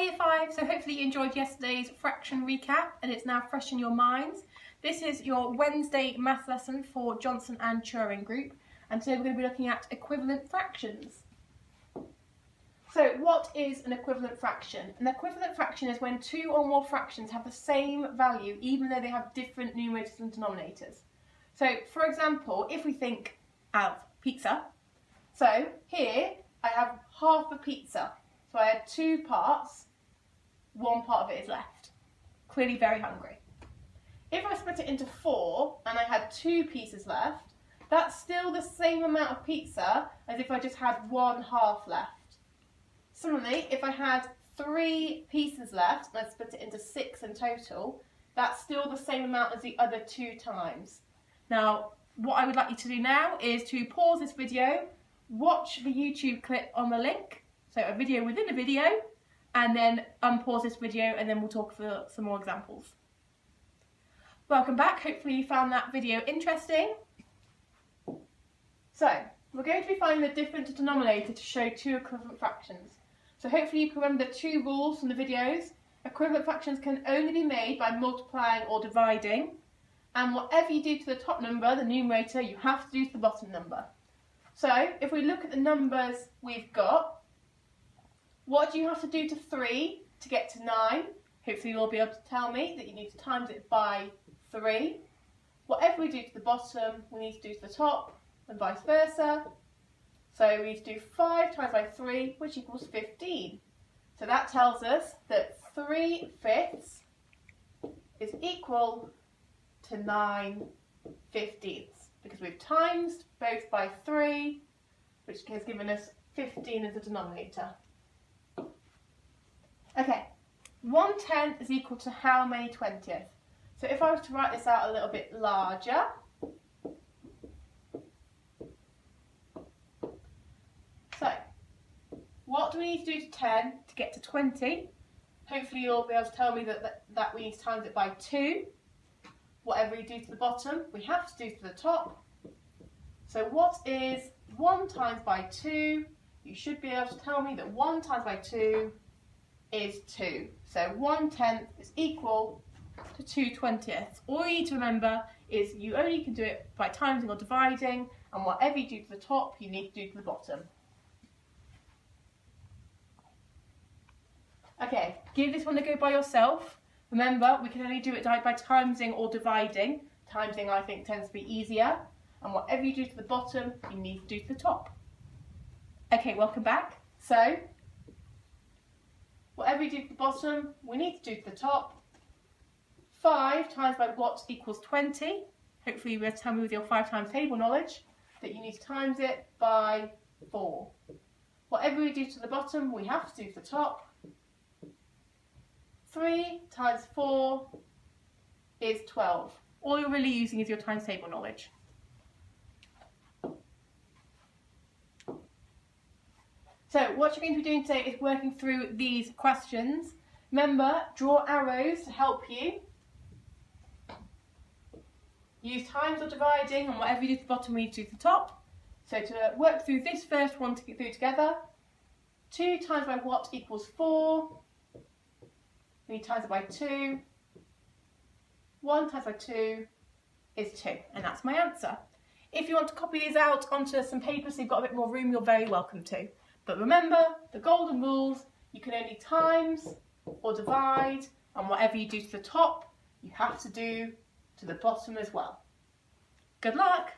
Hi Year 5, so hopefully you enjoyed yesterday's fraction recap and it's now fresh in your minds. This is your Wednesday math lesson for Johnson and Turing group, and today we're going to be looking at equivalent fractions. So what is an equivalent fraction? An equivalent fraction is when two or more fractions have the same value even though they have different numerators and denominators. So for example, if we think of pizza, so here I have half a pizza. So I had two parts, one part of it is left. Clearly very hungry. If I split it into four and I had two pieces left, that's still the same amount of pizza as if I just had one half left. Similarly, if I had three pieces left and I split it into six in total, that's still the same amount as the other two times. Now, what I would like you to do now is to pause this video, watch the YouTube clip on the link, so a video within a video, and then unpause this video and then we'll talk for some more examples. Welcome back, hopefully you found that video interesting. So, we're going to be finding the different denominator to show two equivalent fractions. So hopefully you can remember the two rules from the videos. Equivalent fractions can only be made by multiplying or dividing, and whatever you do to the top number, the numerator, you have to do to the bottom number. So, if we look at the numbers we've got, what do you have to do to 3 to get to 9? Hopefully you'll be able to tell me that you need to times it by 3. Whatever we do to the bottom, we need to do to the top, and vice versa. So we need to do 5 times by 3, which equals 15. So that tells us that 3/5 is equal to 9/15, because we've times both by 3, which has given us 15 as a denominator. Okay, 1/10 is equal to how many 20th? So if I was to write this out a little bit larger, so what do we need to do to 10 to get to 20? Hopefully you'll be able to tell me that we need to times it by 2. Whatever we do to the bottom, we have to do to the top. So what is 1 times by 2? You should be able to tell me that 1 times by 2 is 2. So 1/10 is equal to 2/20. All you need to remember is you only can do it by timesing or dividing, and whatever you do to the top, you need to do to the bottom. Okay, give this one a go by yourself. Remember, we can only do it by timesing or dividing. Timesing, I think, tends to be easier. And whatever you do to the bottom, you need to do to the top. Okay, welcome back. So, whatever you do to the bottom, we need to do to the top. 5 times by what equals 20. Hopefully you'll be able to tell me with your 5 times table knowledge that you need to times it by 4. Whatever we do to the bottom, we have to do to the top. 3 times 4 is 12. All you're really using is your times table knowledge. So what you're going to be doing today is working through these questions. Remember, draw arrows to help you. Use times or dividing, and whatever you do to the bottom, we need to do to the top. So to work through this first one to get through together, 2 times by what equals 4. We need times it by 2. 1 times by 2 is 2, and that's my answer. If you want to copy these out onto some paper so you've got a bit more room, you're very welcome to. But remember, the golden rules, you can only times or divide, and whatever you do to the top, you have to do to the bottom as well. Good luck!